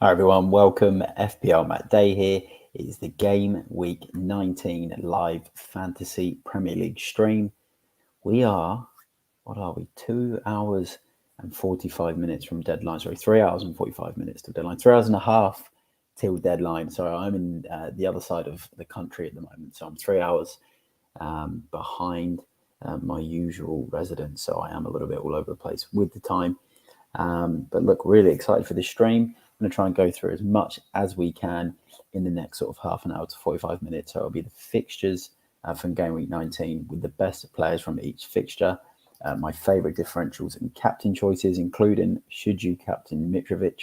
Hi everyone, welcome. FPL Matt Day here. It is the Game Week 19 live fantasy Premier League stream. We are, 2 hours and 45 minutes from deadline. Sorry, 3 hours and 45 minutes to deadline. 3 hours and a half till deadline. Sorry, I'm in the other side of the country at the moment. So I'm 3 hours behind my usual residence. So I am a little bit all over the place with the time. But look, really excited for this stream. I'm going to try and go through as much as we can in the next sort of half an hour to 45 minutes. So it'll be the fixtures from Game Week 19 with the best players from each fixture, my favourite differentials and captain choices, including should you captain Mitrovic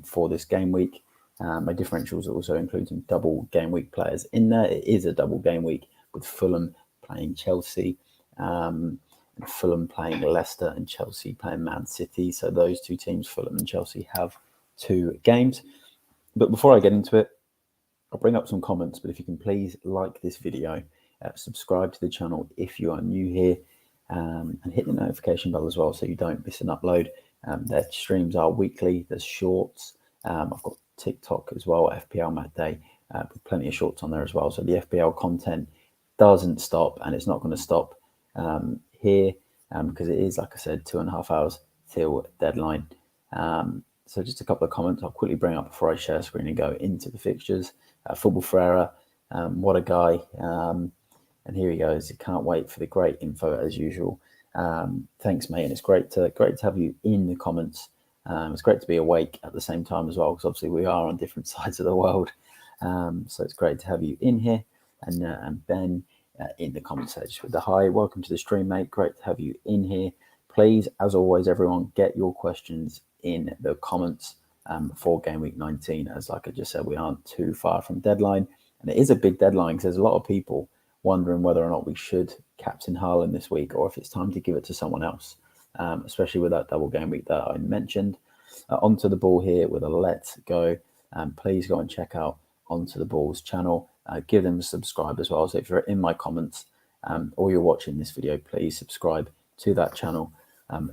for this game week. My differentials also include some double game week players in there. It is a double game week with Fulham playing Chelsea. Fulham playing Leicester and Chelsea playing Man City. So those two teams, Fulham and Chelsea, have 2 games. But before I get into it, I'll bring up some comments. But if you can please like this video, subscribe to the channel if you are new here, and hit the notification bell as well so you don't miss an upload. Their streams are weekly. There's shorts. I've got TikTok as well, FPL Matt Day, with plenty of shorts on there as well. So the FPL content doesn't stop, and it's not going to stop here because it is, like I said, 2.5 hours till deadline. So just a couple of comments I'll quickly bring up before I share screen and go into the fixtures. Football Ferreira, what a guy. And here he goes. He can't wait for the great info as usual. Thanks, mate. And it's great to have you in the comments. It's great to be awake at the same time as well, because obviously we are on different sides of the world. So it's great to have you in here. And Ben in the comment section with the hi. Welcome to the stream, mate. Great to have you in here. Please, as always, everyone, get your questions in the comments for Game Week 19. As like I just said, we aren't too far from deadline. And it is a big deadline because there's a lot of people wondering whether or not we should captain Haaland this week or if it's time to give it to someone else, especially with that double game week that I mentioned. Onto the Ball here with a let's go. Please go and check out Onto the Ball's channel. Give them a subscribe as well. So if you're in my comments or you're watching this video, please subscribe to that channel.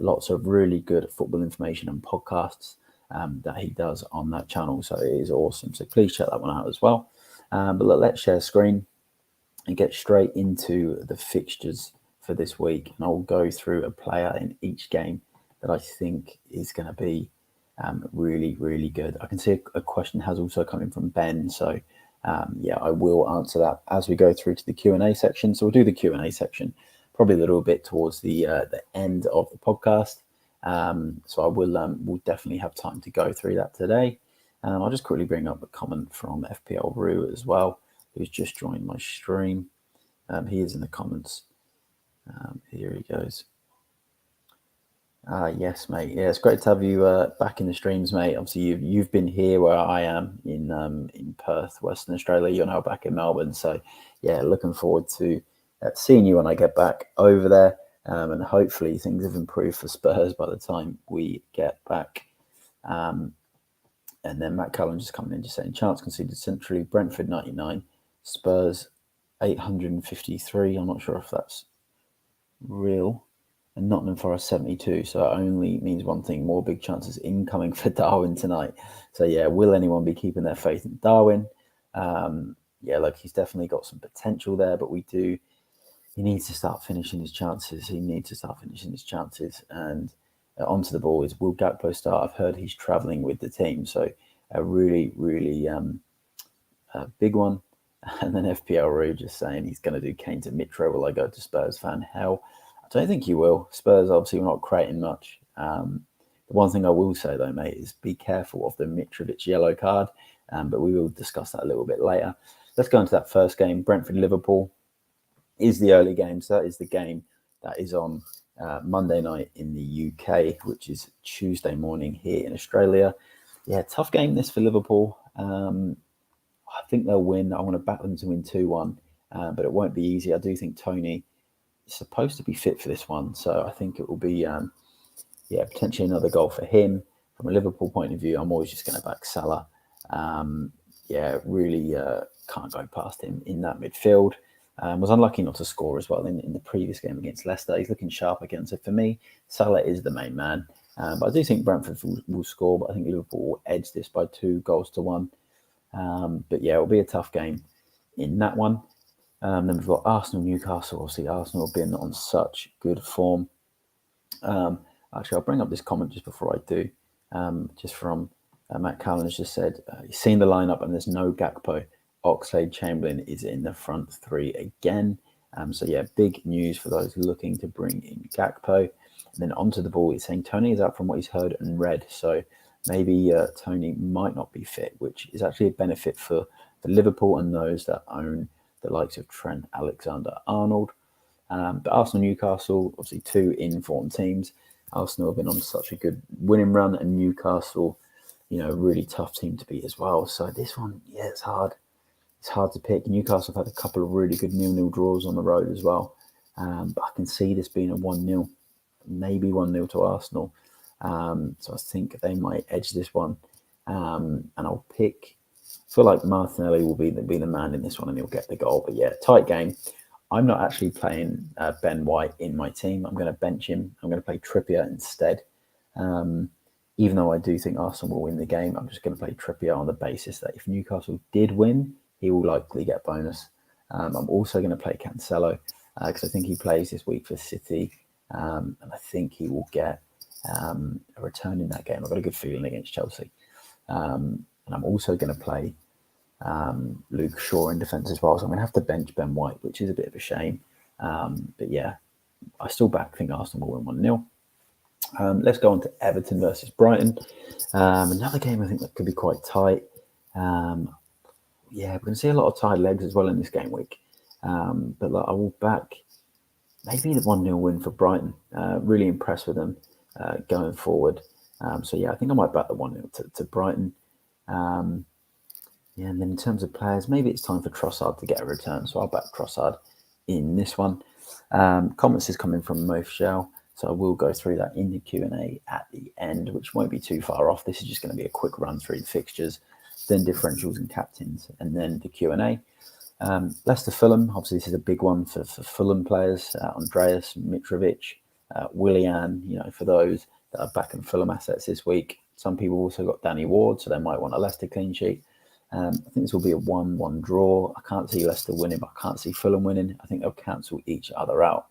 Lots of really good football information and podcasts that he does on that channel. So it is awesome. So please check that one out as well. But let's share screen and get straight into the fixtures for this week. And I'll go through a player in each game that I think is going to be really, really good. I can see a question has also come in from Ben. So yeah, I will answer that as we go through to the Q&A section. So we'll do the Q&A section probably a little bit towards the end of the podcast. So I will we'll definitely have time to go through that today. I'll just quickly bring up a comment from FPL Rue as well, who's just joined my stream. He is in the comments. Here he goes. Yes, mate. Yeah, it's great to have you back in the streams, mate. Obviously, you've been here where I am in Perth, Western Australia. You're now back in Melbourne, so yeah, looking forward to seeing you when I get back over there. And hopefully things have improved for Spurs by the time we get back. And then Matt Cullen just coming in, just saying chance conceded centrally. Brentford 99, Spurs 853. I'm not sure if that's real. And Nottingham Forest 72. So it only means one thing: more big chances incoming for Darwin tonight. So yeah, will anyone be keeping their faith in Darwin? Yeah, look, he's definitely got some potential there, but he needs to start finishing his chances. And onto the Ball is, will Gakpo start? I've heard he's travelling with the team, so a really, really big one. And then FPL Roo just saying he's going to do Kane to Mitro. Will I go to Spurs fan? Hell, I don't think he will. Spurs obviously not creating much. The one thing I will say though, mate, is be careful of the Mitrovic yellow card. But we will discuss that a little bit later. Let's go into that first game. Brentford-Liverpool is the early game. So that is the game that is on Monday night in the UK, which is Tuesday morning here in Australia. Yeah, tough game this for Liverpool. I think they'll win. I want to back them to win 2-1, but it won't be easy. I do think Tony is supposed to be fit for this one. So I think it will be, yeah, potentially another goal for him. From a Liverpool point of view, I'm always just going to back Salah. Yeah, really can't go past him in that midfield. Was unlucky not to score as well in the previous game against Leicester. He's looking sharp again. So for me, Salah is the main man. But I do think Brentford will score, but I think Liverpool will edge this by 2-1. But yeah, it'll be a tough game in that one. Then we've got Arsenal, Newcastle. Obviously, Arsenal have been on such good form. Actually, I'll bring up this comment just before I do. Just from Matt Callan has just said, he's seen the lineup and there's no Gakpo. Oxlade-Chamberlain is in the front three again. So yeah, big news for those looking to bring in Gakpo. And then onto the ball, he's saying Tony is out from what he's heard and read. So maybe Tony might not be fit, which is actually a benefit for Liverpool and those that own the likes of Trent Alexander-Arnold. But Arsenal, Newcastle, obviously 2 in-form teams. Arsenal have been on such a good winning run, and Newcastle, really tough team to beat as well. So this one, yeah, it's hard. It's hard to pick. Newcastle have had a couple of really good 0-0 draws on the road as well. But I can see this being a 1-0, maybe 1-0 to Arsenal. So I think they might edge this one. And I'll pick, I feel like Martinelli will be the man in this one and he'll get the goal. But yeah, tight game. I'm not actually playing Ben White in my team. I'm going to bench him. I'm going to play Trippier instead. Even though I do think Arsenal will win the game, I'm just going to play Trippier on the basis that if Newcastle did win, he will likely get bonus. I'm also going to play Cancelo because I think he plays this week for City. And I think he will get a return in that game. I've got a good feeling against Chelsea. And I'm also going to play Luke Shaw in defence as well. So I'm going to have to bench Ben White, which is a bit of a shame. But yeah, I still think Arsenal will win 1-0. Let's go on to Everton versus Brighton. Another game I think that could be quite tight. Yeah, we're going to see a lot of tired legs as well in this game week. But I will back maybe the 1-0 win for Brighton. Really impressed with them going forward. So yeah, I think I might back the 1-0 to Brighton. Yeah, and then in terms of players, maybe it's time for Trossard to get a return. So I'll back Trossard in this one. Comments is coming from Mofshell. So I will go through that in the Q&A at the end, which won't be too far off. This is just going to be a quick run through the fixtures, then differentials and captains, and then the Q&A. Leicester Fulham, obviously this is a big one for Fulham players. Andreas Mitrovic, Willian, for those that are backing Fulham assets this week. Some people also got Danny Ward, so they might want a Leicester clean sheet. I think this will be a 1-1 draw. I can't see Leicester winning, but I can't see Fulham winning. I think they'll cancel each other out.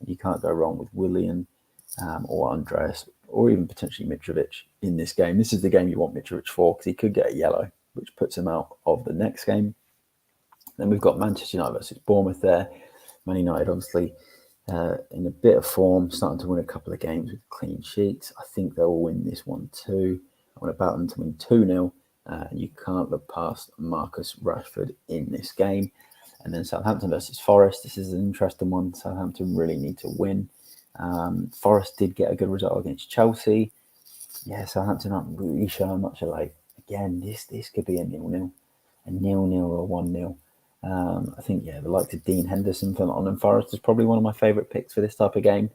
And you can't go wrong with Willian or Andreas or even potentially Mitrovic in this game. This is the game you want Mitrovic for because he could get a yellow, which puts him out of the next game. Then we've got Manchester United versus Bournemouth there. Man United, obviously, in a bit of form, starting to win a couple of games with clean sheets. I think they will win this one too. I want to bet them to win 2-0. And you can't look past Marcus Rashford in this game. And then Southampton versus Forest. This is an interesting one. Southampton really need to win. Forest did get a good result against Chelsea. Yeah, Southampton aren't really showing much of like. Again, this could be a 0-0, a 0-0 or 1-0. I think, the likes of Dean Henderson for Nottingham Forest is probably one of my favourite picks for this type of game.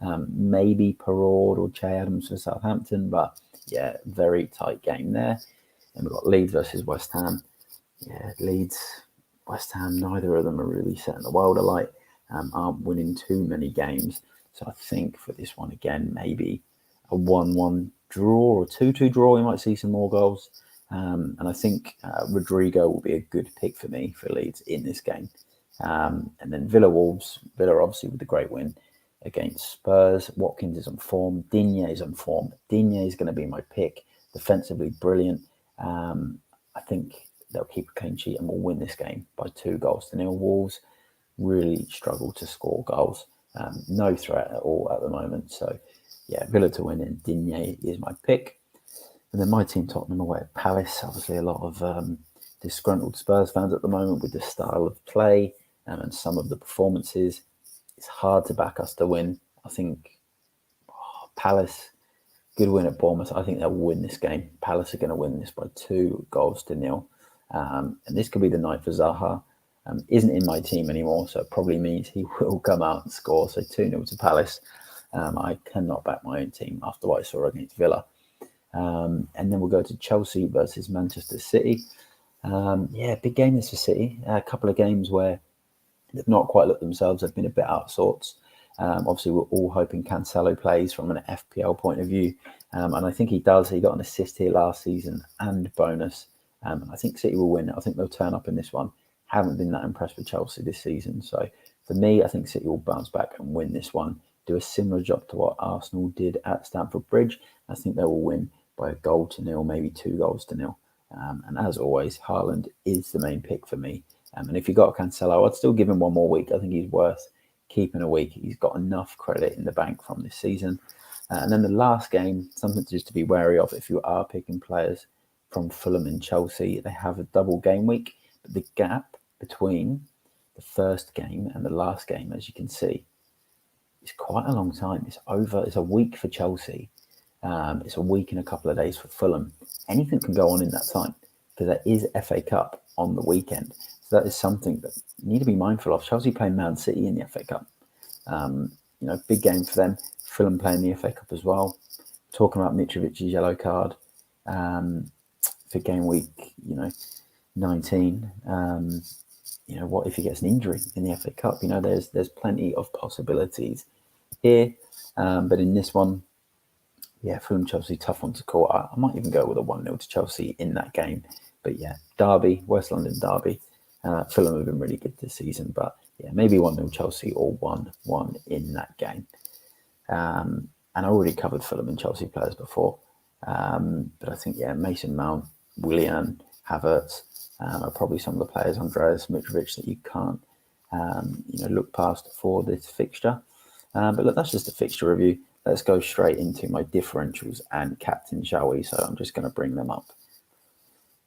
Maybe Perraud or Che Adams for Southampton, but yeah, very tight game there. And we've got Leeds versus West Ham. Yeah, Leeds, West Ham, neither of them are really setting the world alight, aren't winning too many games. So I think for this one, again, maybe a 1-1 draw or 2-2 draw. We might see some more goals. And I think Rodrigo will be a good pick for me for Leeds in this game. And then Villa Wolves. Villa obviously with the great win against Spurs. Watkins is on form. Digne is on form. Digne is going to be my pick. Defensively brilliant. I think they'll keep a clean sheet and will win this game by 2-0. Wolves really struggle to score goals. No threat at all at the moment. So, yeah, Villa to win and Digne is my pick. And then my team, Tottenham, away at Palace. Obviously, a lot of disgruntled Spurs fans at the moment with the style of play and some of the performances. It's hard to back us to win. I think Palace, good win at Bournemouth. I think they'll win this game. Palace are going to win this by 2-0. And this could be the night for Zaha. Isn't in my team anymore, so it probably means he will come out and score. So 2-0 to Palace. I cannot back my own team after what I saw against Villa. And then we'll go to Chelsea versus Manchester City. Big game this for City. A couple of games where they've not quite looked themselves. They've been a bit out of sorts. Obviously, we're all hoping Cancelo plays from an FPL point of view, and I think he does. He got an assist here last season and bonus. I think City will win. I think they'll turn up in this one. Haven't been that impressed with Chelsea this season. So for me, I think City will bounce back and win this one. Do a similar job to what Arsenal did at Stamford Bridge. I think they will win by a goal to nil, maybe 2 goals to nil. And as always, Haaland is the main pick for me. And if you got Cancelo, I'd still give him one more week. I think he's worth keeping a week. He's got enough credit in the bank from this season. And then the last game, something just to be wary of if you are picking players from Fulham and Chelsea. They have a double game week, but the gap between the first game and the last game, as you can see, is quite a long time. It's a week for Chelsea. It's a week and a couple of days for Fulham. Anything can go on in that time because there is FA Cup on the weekend. So that is something that you need to be mindful of. Chelsea playing Man City in the FA Cup. Big game for them. Fulham playing the FA Cup as well. Talking about Mitrovic's yellow card for game week, 19. What if he gets an injury in the FA Cup? There's plenty of possibilities here. But in this one, Fulham Chelsea, tough one to call. I might even go with a 1-0 to Chelsea in that game. But derby, West London derby. Fulham have been really good this season, but maybe 1-0 Chelsea or 1-1 in that game. And I already covered Fulham and Chelsea players before. But I think, Mason Mount, Willian, Havertz are probably some of the players, Andreas Mitrovic, that you can't, look past for this fixture. But look, that's just a fixture review. Let's go straight into my differentials and captain, shall we? So I'm just going to bring them up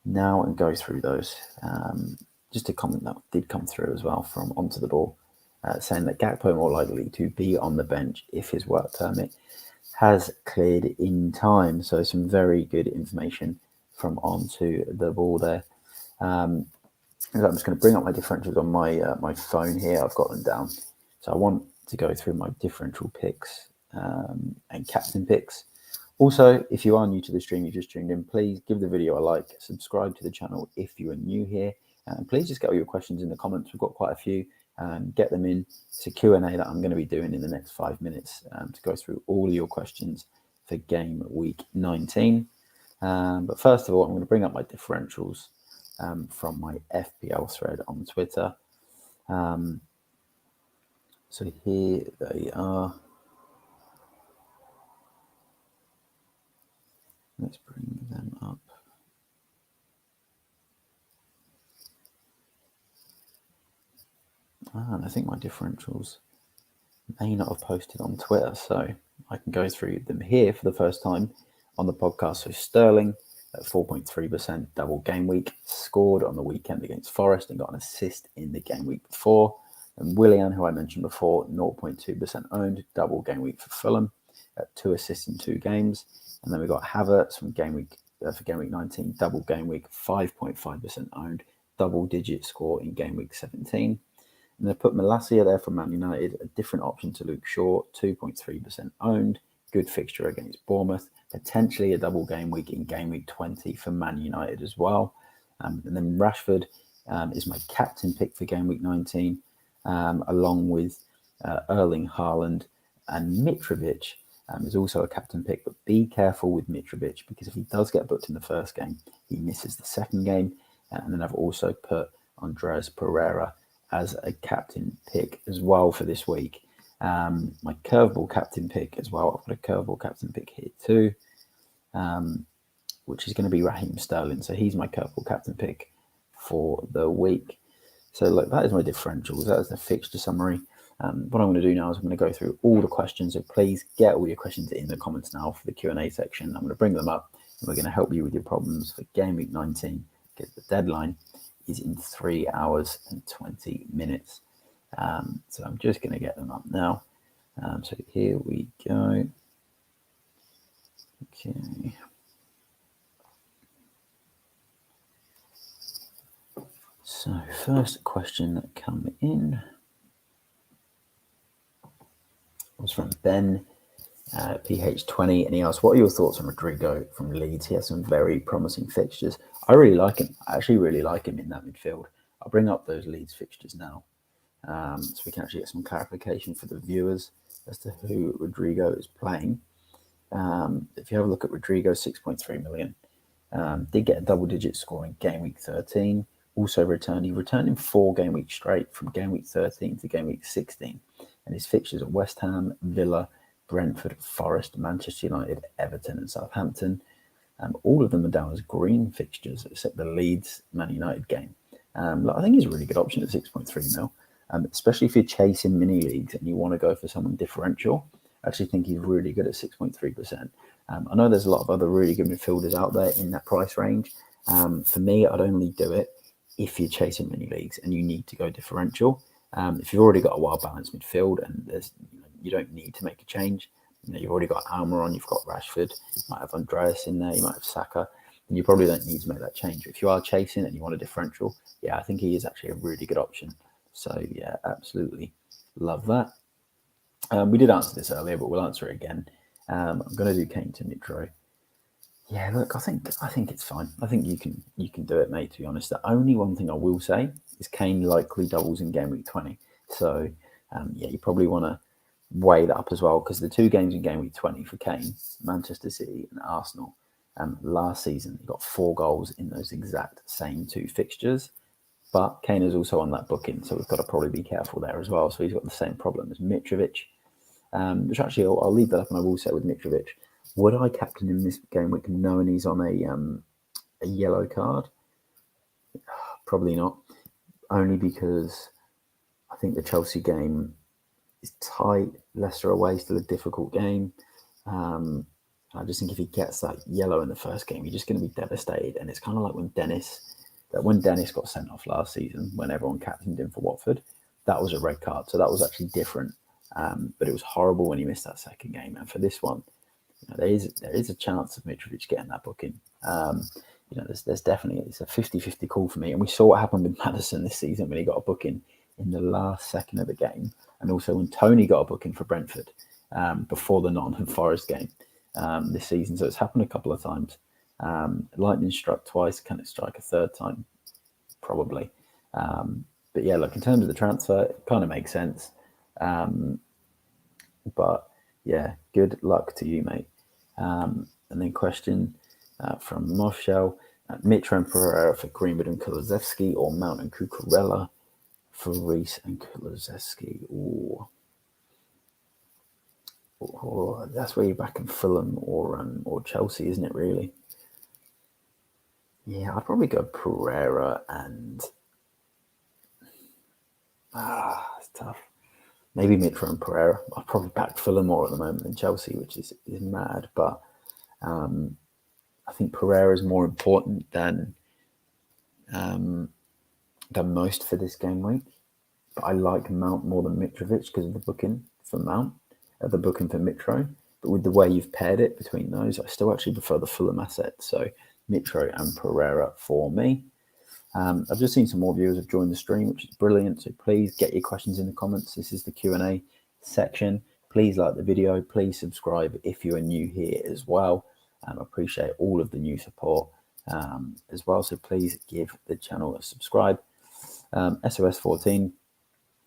now and go through those. Just a comment that did come through as well from Onto the Ball, saying that Gakpo more likely to be on the bench if his work permit has cleared in time. So some very good information from Onto the Ball there. I'm just going to bring up my differentials on my phone here. I've got them down. So I want to go through my differential picks and captain picks. Also, if you are new to the stream, you just tuned in, please give the video a like, subscribe to the channel if you are new here, and please just get all your questions in the comments. We've got quite a few. Get them in. It's a Q&A that I'm going to be doing in the next 5 minutes to go through all of your questions for game week 19. But first of all, I'm going to bring up my differentials from my FPL thread on Twitter. So here they are. Let's bring them up. And I think my differentials may not have posted on Twitter, so I can go through them here for the first time on the podcast. So Sterling at 4.3% double game week, scored on the weekend against Forest and got an assist in the game week before. And Willian, who I mentioned before, 0.2% owned, double game week for Fulham at 2 assists in 2 games. And then we got Havertz from game week for game week 19, double game week, 5.5% owned, double-digit score in game week 17. And they put Malacia there from Man United, a different option to Luke Shaw, 2.3% owned, good fixture against Bournemouth, potentially a double game week in game week 20 for Man United as well. And then Rashford is my captain pick for game week 19, along with Erling Haaland, and Mitrovic is also a captain pick, but be careful with Mitrovic because if he does get booked in the first game, he misses the second game. And then I've also put Andreas Pereira as a captain pick as well for this week. My curveball captain pick as well. I've got a curveball captain pick here too, which is going to be Raheem Sterling. So he's my curveball captain pick for the week. So look, that is my differentials. That is the fixture summary. What I'm going to do now is I'm going to go through all the questions. So please get all your questions in the comments now for the Q&A section. I'm going to bring them up and we're going to help you with your problems for game week 19 because the deadline is in 3 hours and 20 minutes. So I'm just going to get them up now. So here we go. Okay. So first question that come in was from Ben, PH20, and he asked, what are your thoughts on Rodrigo from Leeds? He has some very promising fixtures. I really like him. I actually really like him in that midfield. I'll bring up those Leeds fixtures now. so we can actually get some clarification for the viewers as to who Rodrigo is playing. If you have a look at Rodrigo, 6.3 million. Did get a double-digit score in game week 13. Also he returned in 4 game weeks straight from game week 13 to game week 16. And his fixtures are West Ham, Villa, Brentford, Forest, Manchester United, Everton and Southampton. All of them are down as green fixtures, except the Leeds Man United game. I think he's a really good option at 6.3 mil, especially if you're chasing mini leagues and you want to go for someone differential. I actually think he's really good at 6.3%. I know there's a lot of other really good midfielders out there in that price range. For me, I'd only do it if you're chasing mini leagues and you need to go differential. If you've already got a well-balanced midfield and you don't need to make a change, you've already got Almiron, you've got Rashford, you might have Andreas in there, you might have Saka, and you probably don't need to make that change. If you are chasing and you want a differential, yeah, I think he is actually a really good option. So yeah, absolutely love that. We did answer this earlier, but we'll answer it again. I'm going to do Kane to Mitro. Yeah, look, I think it's fine. I think you can do it, mate. To be honest, the only one thing I will say is Kane likely doubles in game week 20. So yeah, you probably want to weigh that up as well, because the 2 games in game week 20 for Kane, Manchester City and Arsenal, last season he got 4 goals in those exact same 2 fixtures. But Kane is also on that booking, so we've got to probably be careful there as well. So he's got the same problem as Mitrovic, which actually I'll leave that up, and I will say with Mitrovic, would I captain him this game week knowing he's on a yellow card? Probably not, only because I think the Chelsea game is tight. Leicester away, still a difficult game. I just think if he gets that yellow in the first game, you're just going to be devastated. And it's kind of like when Dennis got sent off last season, when everyone captained him for Watford, that was a red card. So that was actually different. But it was horrible when he missed that second game. And for this one, there is a chance of Mitrovic getting that booking. There's definitely, it's a 50-50 call for me. And we saw what happened with Maddison this season when he got a booking in the last second of the game. And also when Tony got a booking for Brentford before the Nottingham Forest game this season. So it's happened a couple of times. Lightning struck twice. Can it strike a third time? Probably. But yeah, look, in terms of the transfer, it kind of makes sense. But yeah, good luck to you, mate. And then question from Moshel, Mitro and Pereira for Greenwood and Kulusevski, or Mount and Cucurella for Reece and Kulusevski. Ooh. That's where you're back in Fulham or Chelsea, isn't it, really? Yeah, I'd probably go Pereira and... it's tough. Maybe Mitro and Pereira. I'd probably back Fulham more at the moment than Chelsea, which is mad. But I think Pereira is more important than most for this game week. But I like Mount more than Mitrovic because of the booking for Mount, the booking for Mitro. But with the way you've paired it between those, I still actually prefer the Fulham asset. So Mitro and Pereira for me. I've just seen some more viewers have joined the stream, which is brilliant. So please get your questions in the comments. This is the Q&A section. Please like the video. Please subscribe if you are new here as well. I appreciate all of the new support as well. So please give the channel a subscribe. SOS14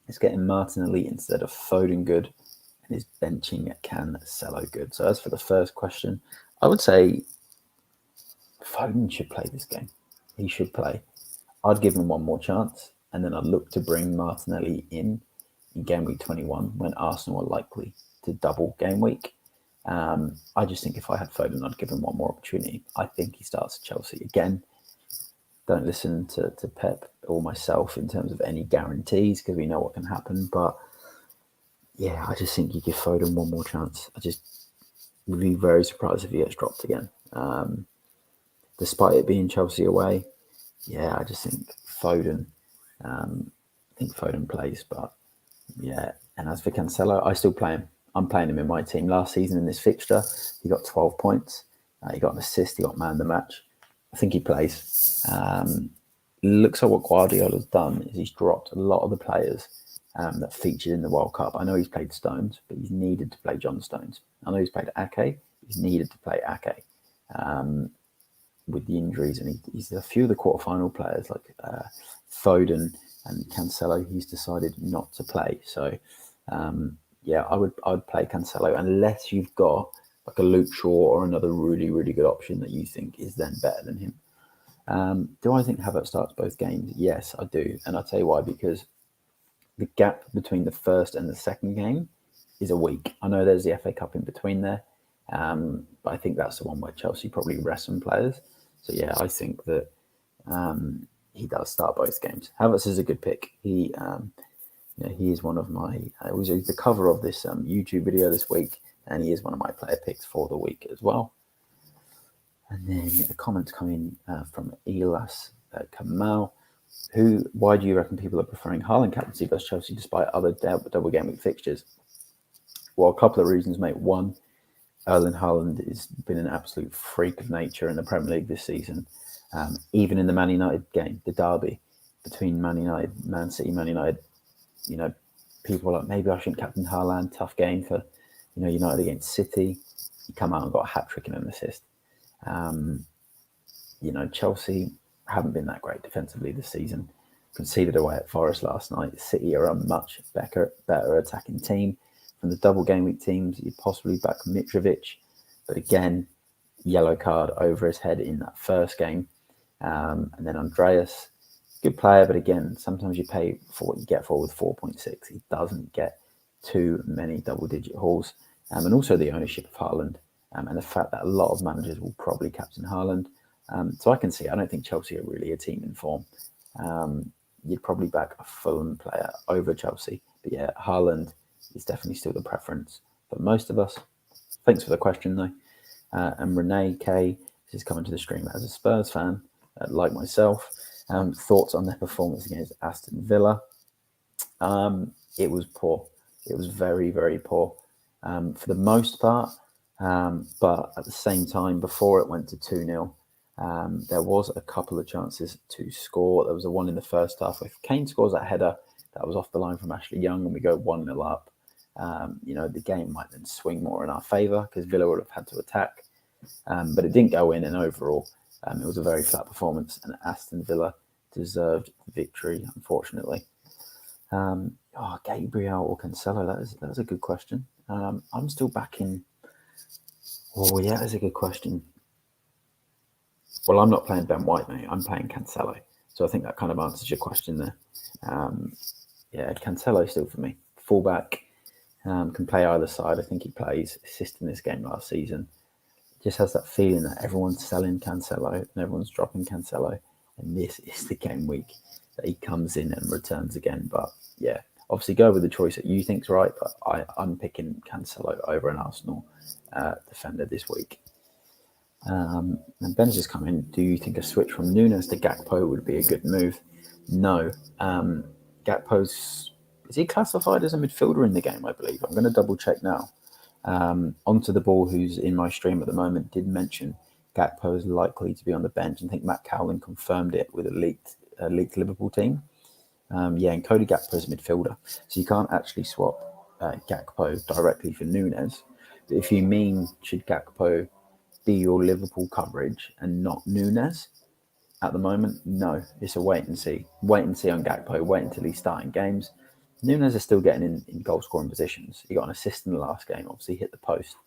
is getting Martinelli instead of Foden good and is benching Cancelo good. So as for the first question, I would say Foden should play this game. He should play. I'd give him one more chance, and then I'd look to bring Martinelli in game week 21 when Arsenal are likely to double game week. I just think if I had Foden, I'd give him one more opportunity. I think he starts at Chelsea again. Don't listen to Pep or myself in terms of any guarantees because we know what can happen. But yeah, I just think you give Foden one more chance. I just would be very surprised if he gets dropped again. Despite it being Chelsea away, yeah, I just think Foden. I think Foden plays, but yeah. And as for Cancelo, I still play him. I'm playing him in my team. Last season in this fixture, he got 12 points. He got an assist. He got man of the match. I think he plays. Looks like what Guardiola's done is he's dropped a lot of the players that featured in the World Cup. I know he's played Stones, but he's needed to play John Stones. I know he's played Ake. He's needed to play Ake with the injuries, and he's a few of the quarterfinal players like Foden and Cancelo, he's decided not to play. So yeah, I'd play Cancelo unless you've got like a Luke Shaw or another really, really good option that you think is then better than him. Do I think Havertz starts both games? Yes, I do. And I'll tell you why, because the gap between the first and the second game is a week. I know there's the FA Cup in between there, but I think that's the one where Chelsea probably rest some players. So yeah, I think that he does start both games. Havertz is a good pick. He is one of my. I was the cover of this YouTube video this week, and he is one of my player picks for the week as well. And then a comment coming from Elias Kamal. Why do you reckon people are preferring Haaland captaincy versus Chelsea despite other double game week fixtures? Well, a couple of reasons, mate. One, Erling Haaland has been an absolute freak of nature in the Premier League this season. Even in the Man United game, the derby between Man United, Man City, Man United, people are like, maybe I shouldn't captain Haaland. Tough game for, United against City. He come out and got a hat-trick and an assist. Chelsea haven't been that great defensively this season. Conceded away at Forest last night. City are a much better attacking team. From the double game week teams, you'd possibly back Mitrovic, but again, yellow card over his head in that first game. And then Andreas, good player, but again, sometimes you pay for what you get for with 4.6. He doesn't get too many double-digit hauls. And also the ownership of Haaland, and the fact that a lot of managers will probably captain Haaland. So I can see, I don't think Chelsea are really a team in form. You'd probably back a Fulham player over Chelsea. But yeah, Haaland is definitely still the preference for most of us. Thanks for the question, though. And Renee K is coming to the stream as a Spurs fan, like myself. Thoughts on their performance against Aston Villa? It was poor. It was very, very poor for the most part. But at the same time, before it went to 2-0, there was a couple of chances to score. There was a one in the first half. If Kane scores that header, that was off the line from Ashley Young, and we go 1-0 up. The game might then swing more in our favour because Villa would have had to attack. But it didn't go in, and overall, it was a very flat performance, and Aston Villa deserved victory, unfortunately. Gabriel or Cancelo? That is a good question. I'm still backing. Oh yeah, that's a good question. Well, I'm not playing Ben White, mate. I'm playing Cancelo. So I think that kind of answers your question there. Cancelo still for me. Fullback, can play either side. I think he plays assist in this game last season. Just has that feeling that everyone's selling Cancelo and everyone's dropping Cancelo. And this is the game week that he comes in and returns again. But yeah, obviously go with the choice that you think's right. But I'm picking Cancelo over an Arsenal defender this week. And Ben's just come in. Do you think a switch from Nunes to Gakpo would be a good move? No. Gakpo's, is he classified as a midfielder in the game, I believe? I'm going to double check now. Onto the Ball, who's in my stream at the moment, did mention Gakpo is likely to be on the bench. I think Matt Cowling confirmed it with a leaked Liverpool team. And Cody Gakpo is a midfielder. So you can't actually swap Gakpo directly for Nunes. But if you mean, should Gakpo be your Liverpool coverage and not Nunes at the moment? No, it's a wait and see. Wait and see on Gakpo. Wait until he's starting games. Nunes is still getting in goal scoring positions. He got an assist in the last game. Obviously hit the post.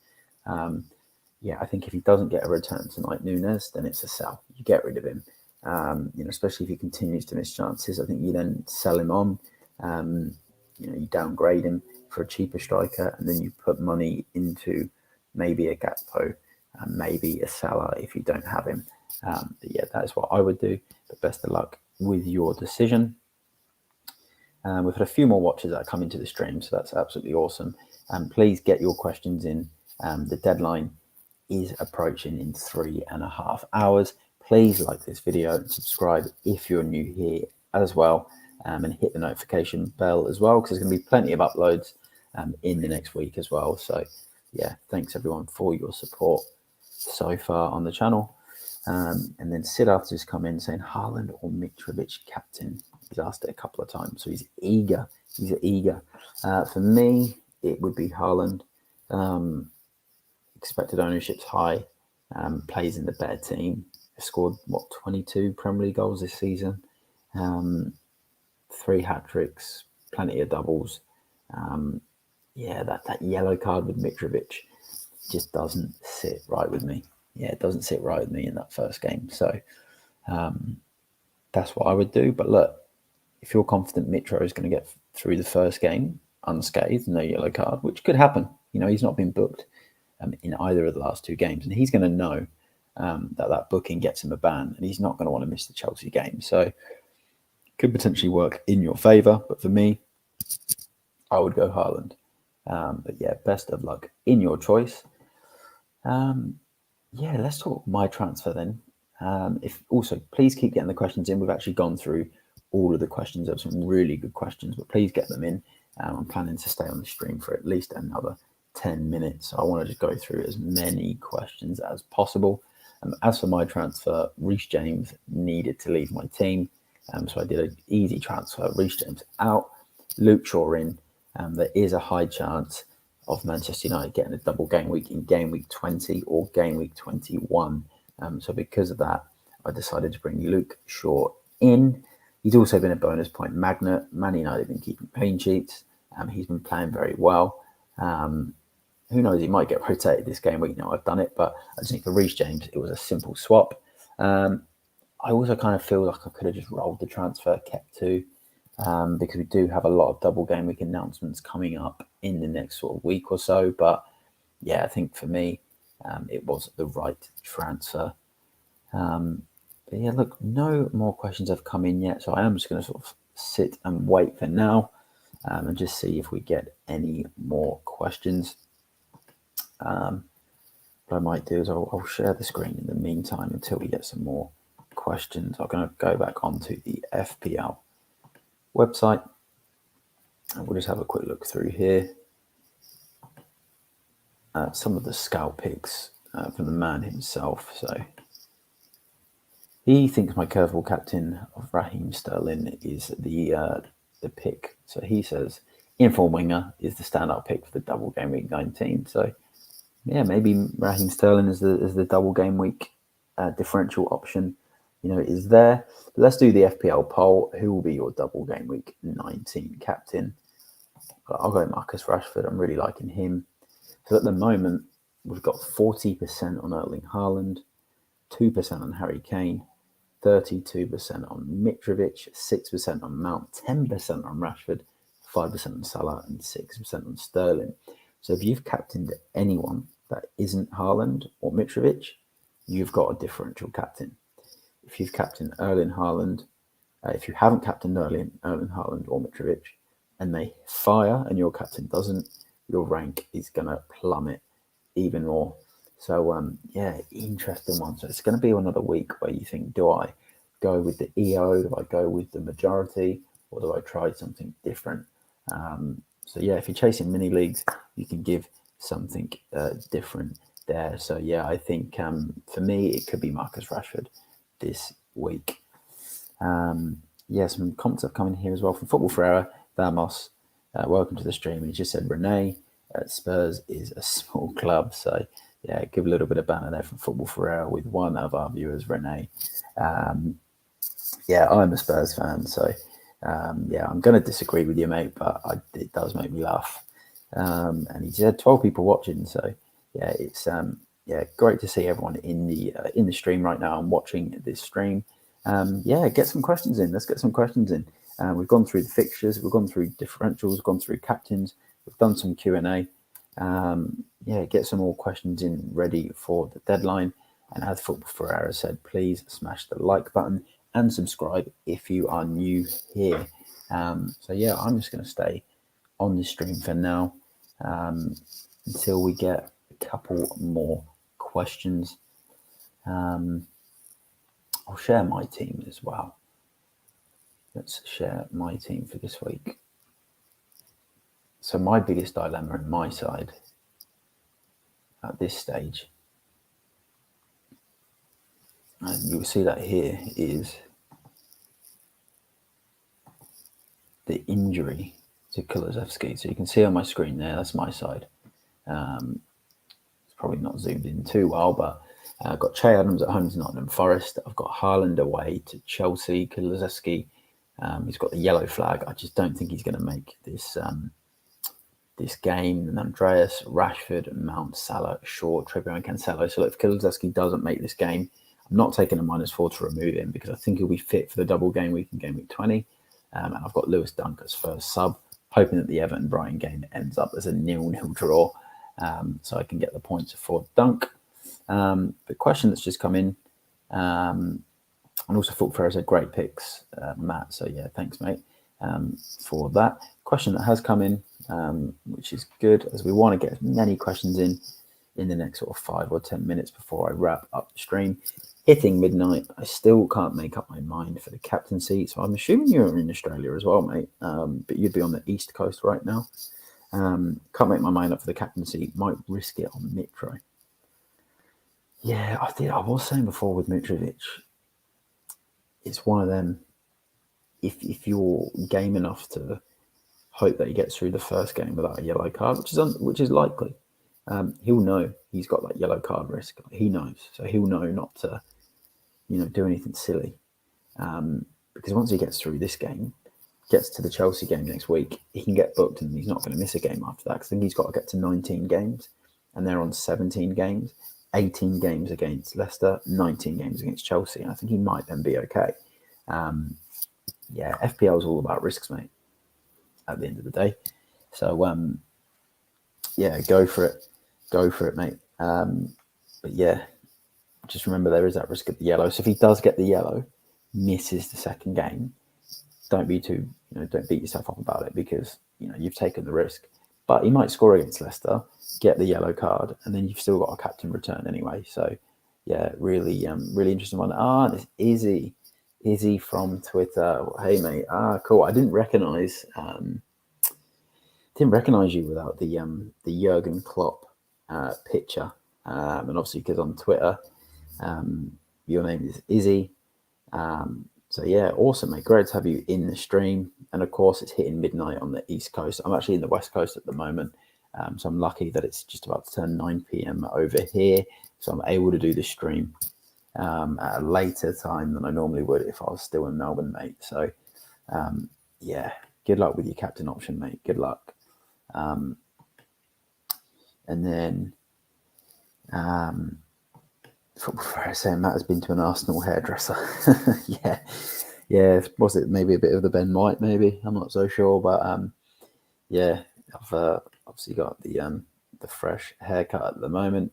I think if he doesn't get a return tonight, Nunes, then it's a sell. You get rid of him. Especially if he continues to miss chances. I think you then sell him on. You downgrade him for a cheaper striker, and then you put money into maybe a Gakpo and maybe a Salah if you don't have him. That is what I would do. But best of luck with your decision. We've had a few more watches that are coming to the stream, so that's absolutely awesome. Please get your questions in. The deadline is approaching in 3.5 hours. Please like this video and subscribe if you're new here as well, and hit the notification bell as well, because there's going to be plenty of uploads in the next week as well. So yeah, thanks everyone for your support so far on the channel. And then Siddharth has come in saying Haaland or Mitrovic captain. He's asked it a couple of times, so he's eager. He's eager. For me, it would be Haaland. Expected ownership's high. Plays in the better team. Scored 22 Premier League goals this season. 3 hat-tricks, plenty of doubles. Yeah, that yellow card with Mitrovic just doesn't sit right with me. Yeah, it doesn't sit right with me in that first game. So that's what I would do. But look, if you're confident Mitro is going to get through the first game unscathed, no yellow card, which could happen. You know, he's not been booked in either of the last 2 games, and he's going to know that booking gets him a ban, and he's not going to want to miss the Chelsea game. So it could potentially work in your favour. But for me, I would go Haaland. But yeah, best of luck in your choice. Yeah, let's talk my transfer then. If also, please keep getting the questions in. We've actually gone through all of the questions. There are some really good questions, but please get them in. I'm planning to stay on the stream for at least another 10 minutes. So I want to just go through as many questions as possible. As for my transfer, Reece James needed to leave my team. So I did an easy transfer. Reece James out, Luke Shaw in. There is a high chance of Manchester United getting a double game week in game week 20 or game week 21. So because of that, I decided to bring Luke Shaw in. He's also been a bonus point magnet. Man United have been keeping clean sheets. He's been playing very well. Who knows, he might get rotated this game week. Now I've done it, but I just think for Reece James, it was a simple swap. I also kind of feel like I could have just rolled the transfer, kept 2. Because we do have a lot of double game week announcements coming up in the next sort of week or so. But yeah, I think for me, it was the right transfer. But yeah, look, no more questions have come in yet. So I am just going to sort of sit and wait for now and just see if we get any more questions. What I might do is I'll share the screen in the meantime until we get some more questions. I'm going to go back onto the FPL website and we'll just have a quick look through here. Some of the scout picks from the man himself. So he thinks my curveball captain of Raheem Sterling is the pick. So he says inform winger is the standout pick for the double game week 19. So yeah, maybe Raheem Sterling is the double game week differential option. You know, is there. But let's do the FPL poll. Who will be your double game week 19 captain? I'll go Marcus Rashford. I'm really liking him. So at the moment, we've got 40% on Erling Haaland, 2% on Harry Kane, 32% on Mitrovic, 6% on Mount, 10% on Rashford, 5% on Salah, and 6% on Sterling. So if you've captained anyone that isn't Haaland or Mitrovic, you've got a differential captain. If you've captained Erling Haaland, if you haven't captained Erling Haaland or Mitrovic, and they fire and your captain doesn't, your rank is going to plummet even more. So, yeah, interesting one. So it's going to be another week where you think, do I go with the EO? Do I go with the majority? Or do I try something different? So, yeah, if you're chasing mini leagues, you can give something different there. So, yeah, I think for me, it could be Marcus Rashford this week. Yeah, some comments have come in here as well from Football Ferreira. Vamos, welcome to the stream. And he just said, Renee, Spurs is a small club. So, yeah, give a little bit of banter there from Football Ferreira with one of our viewers, Renee. Yeah, I'm a Spurs fan. So, yeah, I'm going to disagree with you, mate, but it does make me laugh. And he said 12 people watching. So, yeah, it's great to see everyone in the stream right now and watching this stream. Yeah, get some questions in. Let's get some questions in. We've gone through the fixtures, we've gone through differentials, gone through captains, we've done some Q&A. Yeah, get some more questions in ready for the deadline. And as Football Ferreira said, please smash the like button and subscribe if you are new here. So yeah, I'm just going to stay on the stream for now until we get a couple more questions. I'll share my team as well. Let's share my team for this week. So my biggest dilemma on my side at this stage, and you'll see that here, is the injury to Kulusevski. So you can see on my screen there, that's my side. It's probably not zoomed in too well, but I've got Che Adams at home to Nottingham Forest. I've got Haaland away to Chelsea. Kulusevski He's got the yellow flag. I just don't think he's going to make this this game. And Andreas, Rashford, Mount, Salah, Shaw, Trippier and Cancelo. So if Kulusevski doesn't make this game, I'm not taking a -4 to remove him because I think he'll be fit for the double game week in game week 20. And I've got Lewis Dunk as first sub, hoping that the Everton-Brighton game ends up as a 0-0 draw, so I can get the points for Dunk. The question that's just come in, and also Football Fair said great picks, Matt. So yeah, thanks, mate, for that. Question that has come in, which is good, as we want to get as many questions in the next sort of 5 or 10 minutes before I wrap up the stream. Hitting midnight, I still can't make up my mind for the captaincy. So I'm assuming you're in Australia as well, mate. But you'd be on the East Coast right now. Can't make my mind up for the captaincy. Might risk it on Mitro. Yeah, I did. I was saying before with Mitrovic, it's one of them. If you're game enough to hope that he gets through the first game without a yellow card, which is likely, he'll know he's got that yellow card risk. He knows, so he'll know not to, do anything silly. Because once he gets through this game, gets to the Chelsea game next week, he can get booked and he's not going to miss a game after that. Because I think he's got to get to 19 games, and they're on 17 games, 18 games against Leicester, 19 games against Chelsea. And I think he might then be okay. Yeah, FPL is all about risks, mate, at the end of the day. So, yeah, go for it, mate. But yeah, just remember there is that risk of the yellow. So if he does get the yellow, misses the second game, don't be too, don't beat yourself up about it, because you've taken the risk. But he might score against Leicester, get the yellow card, and then you've still got a captain return anyway. So yeah, really interesting one. It's Izzy from Twitter. Hey mate, cool. I didn't recognize you without the Jurgen Klopp picture, and obviously because on Twitter, your name is Izzy. So yeah, awesome, mate. Great to have you in the stream. And of course, it's hitting midnight on the East Coast. I'm actually in the West Coast at the moment, so I'm lucky that it's just about to turn 9 p.m. over here. So I'm able to do the stream at a later time than I normally would if I was still in Melbourne, mate. So yeah, good luck with your captain option, mate. Good luck. And then Football Fair saying Matt has been to an Arsenal hairdresser. yeah. Was it maybe a bit of the Ben White? Maybe, I'm not so sure, but yeah, I've obviously got the fresh haircut at the moment.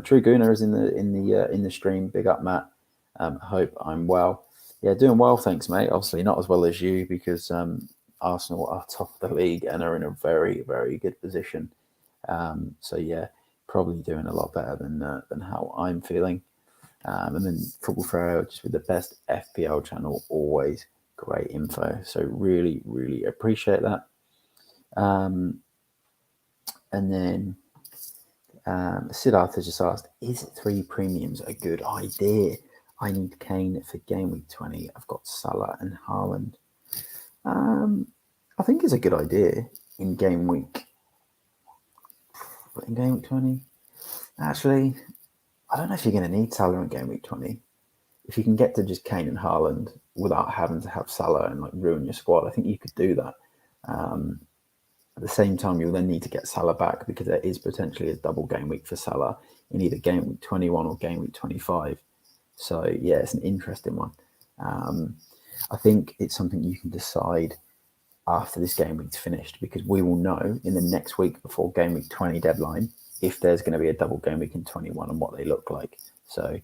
True Gooner is in the stream. Big up, Matt. Hope I'm well. Yeah, doing well, thanks, mate. Obviously not as well as you, because Arsenal are top of the league and are in a very, very good position. So yeah, probably doing a lot better than how I'm feeling. And then Football Fair, just with the best FPL channel, always great info. So really, really appreciate that. And then Siddhartha just asked, is 3 premiums a good idea? I need Kane for game week 20. I've got Salah and Haaland. I think it's a good idea in game week 20. Actually, I don't know if you're going to need Salah in game week 20. If you can get to just Kane and Haaland without having to have Salah and ruin your squad, I think you could do that. At the same time, you'll then need to get Salah back, because there is potentially a double game week for Salah in either game week 21 or game week 25. So yeah, it's an interesting one. I think it's something you can decide after this game week's finished, because we will know in the next week before game week 20 deadline if there's going to be a double game week in 21 and what they look like. So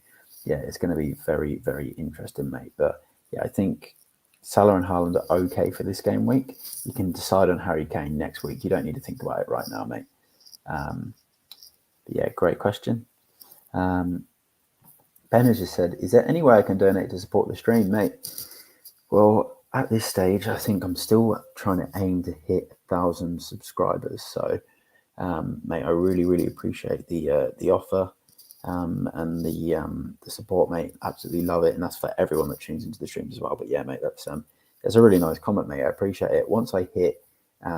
yeah, it's going to be very, very interesting, mate. But yeah, I think Salah and Haaland are okay for this game week. You can decide on Harry Kane next week. You don't need to think about it right now, mate. But yeah, great question. Ben has just said, is there any way I can donate to support the stream, mate? Well, at this stage, I think I'm still trying to aim to hit 1,000 subscribers. So, mate, I really, really appreciate the offer and the support, mate. Absolutely love it, and that's for everyone that tunes into the streams as well. But yeah, mate, that's a really nice comment, mate. I appreciate it. Once I hit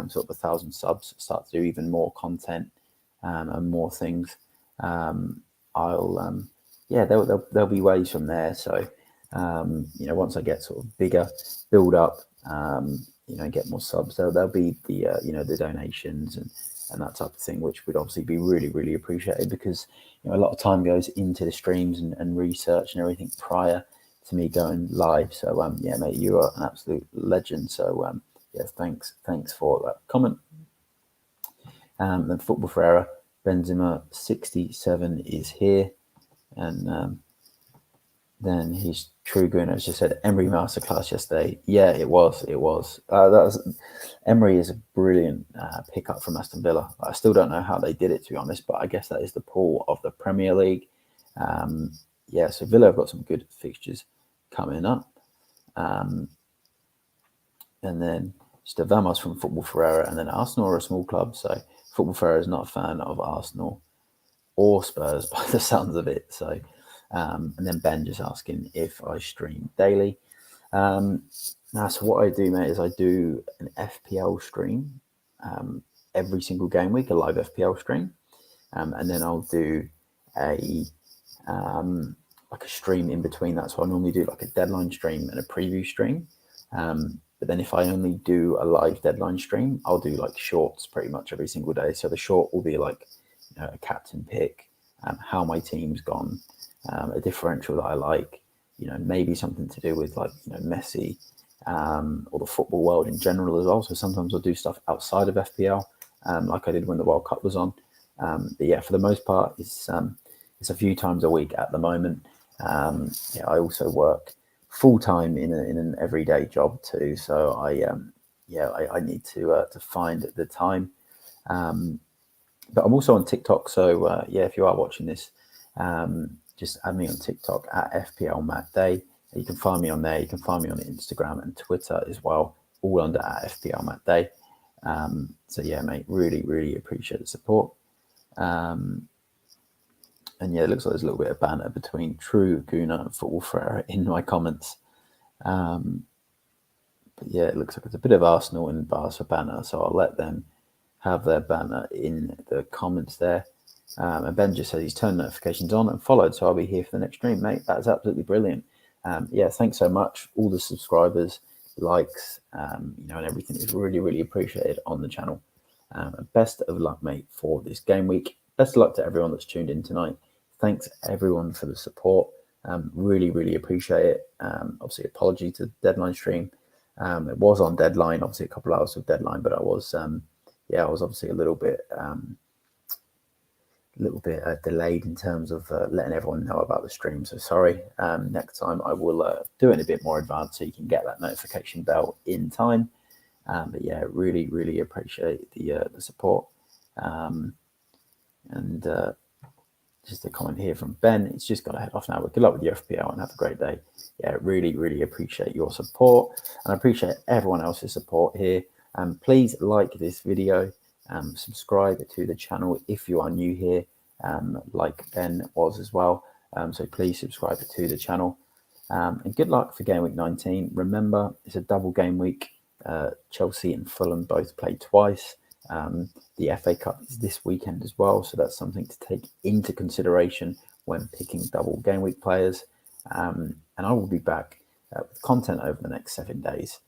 sort of 1,000 subs, start to do even more content and more things, I'll there'll be ways from there. So Once I get sort of bigger, build up, get more subs, there'll be the the donations and that type of thing, which would obviously be really, really appreciated, because a lot of time goes into the streams and research and everything prior to me going live. So yeah, mate, you are an absolute legend. So yeah, thanks for that comment. Then Football for Error, Benzema 67 is here, and then he's True Gunner has just said Emery masterclass yesterday. Yeah, it was. Emery is a brilliant pickup from Aston Villa. I still don't know how they did it, to be honest, but I guess that is the pool of the Premier League. Yeah, so Villa have got some good fixtures coming up. And then Vamos from Football Ferreira, and then Arsenal are a small club, so Football Ferreira is not a fan of Arsenal or Spurs by the sounds of it. So, and then Ben just asking if I stream daily. Now, so what I do, mate, is I do an FPL stream every single game week, a live FPL stream, and then I'll do a like a stream in between that. So I normally do like a deadline stream and a preview stream. But then if I only do a live deadline stream, I'll do like shorts pretty much every single day. So the short will be like a captain pick, how my team's gone, a differential that I like, maybe something to do with like Messi, or the football world in general as well. So sometimes I'll do stuff outside of FPL, like I did when the World Cup was on. But yeah, for the most part, it's a few times a week at the moment. Yeah, I also work full time in an everyday job too, so I need to find the time. But I'm also on TikTok, so yeah, if you are watching this, just add me on TikTok at FPL Matt Day. You can find me on there. You can find me on Instagram and Twitter as well, all under at FPL Matt Day. So yeah, mate, really, really appreciate the support. And yeah, it looks like there's a little bit of banter between True Guna and Football Ferreira in my comments. But yeah, it looks like it's a bit of Arsenal and Barca banner, so I'll let them have their banner in the comments there. And Ben just says he's turned notifications on and followed, so I'll be here for the next stream, mate. That's absolutely brilliant. Yeah, thanks so much. All the subscribers, likes, and everything is really, really appreciated on the channel. And best of luck, mate, for this game week. Best of luck to everyone that's tuned in tonight. Thanks everyone for the support. Really, really appreciate it. Obviously, apology to the deadline stream. It was on deadline, obviously a couple of hours of deadline, but I was obviously a little bit delayed in terms of letting everyone know about the stream. So sorry. Next time I will do it in a bit more advanced so you can get that notification bell in time. But yeah, really, really appreciate the support. And just a comment here from Ben. It's just got to head off now, but good luck with your FPL and have a great day. Yeah, really, really appreciate your support, and I appreciate everyone else's support here. Please like this video, subscribe to the channel if you are new here, like Ben was as well. So please subscribe to the channel, and good luck for Game Week 19. Remember, it's a double game week. Chelsea and Fulham both play twice. The FA Cup is this weekend as well, so that's something to take into consideration when picking double game week players. And I will be back with content over the next 7 days.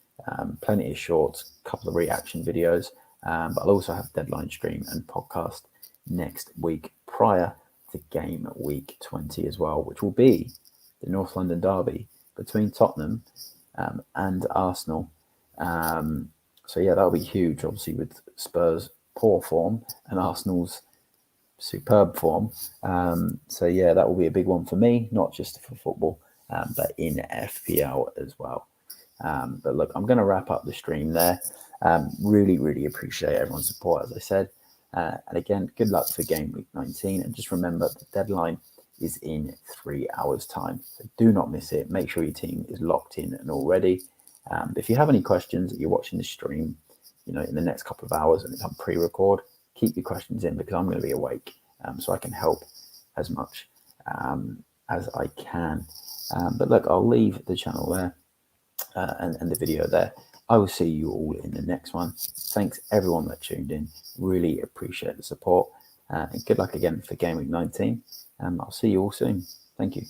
Plenty of shorts, a couple of reaction videos, but I'll also have deadline stream and podcast next week prior to game week 20 as well, which will be the North London derby between Tottenham and Arsenal. So yeah, that'll be huge, obviously, with Spurs' poor form and Arsenal's superb form. So yeah, that will be a big one for me, not just for football, but in FPL as well. But look, I'm going to wrap up the stream there. Really, really appreciate everyone's support, as I said. And again, good luck for Game Week 19. And just remember, the deadline is in 3 hours' time. So do not miss it. Make sure your team is locked in and all ready. If you have any questions, you're watching the stream, in the next couple of hours and it's on pre-record, keep your questions in because I'm going to be awake, so I can help as much as I can. But look, I'll leave the channel there and the video there. I will see you all in the next one. Thanks everyone that tuned in. Really appreciate the support. And good luck again for Game Week 19. I'll see you all soon. Thank you.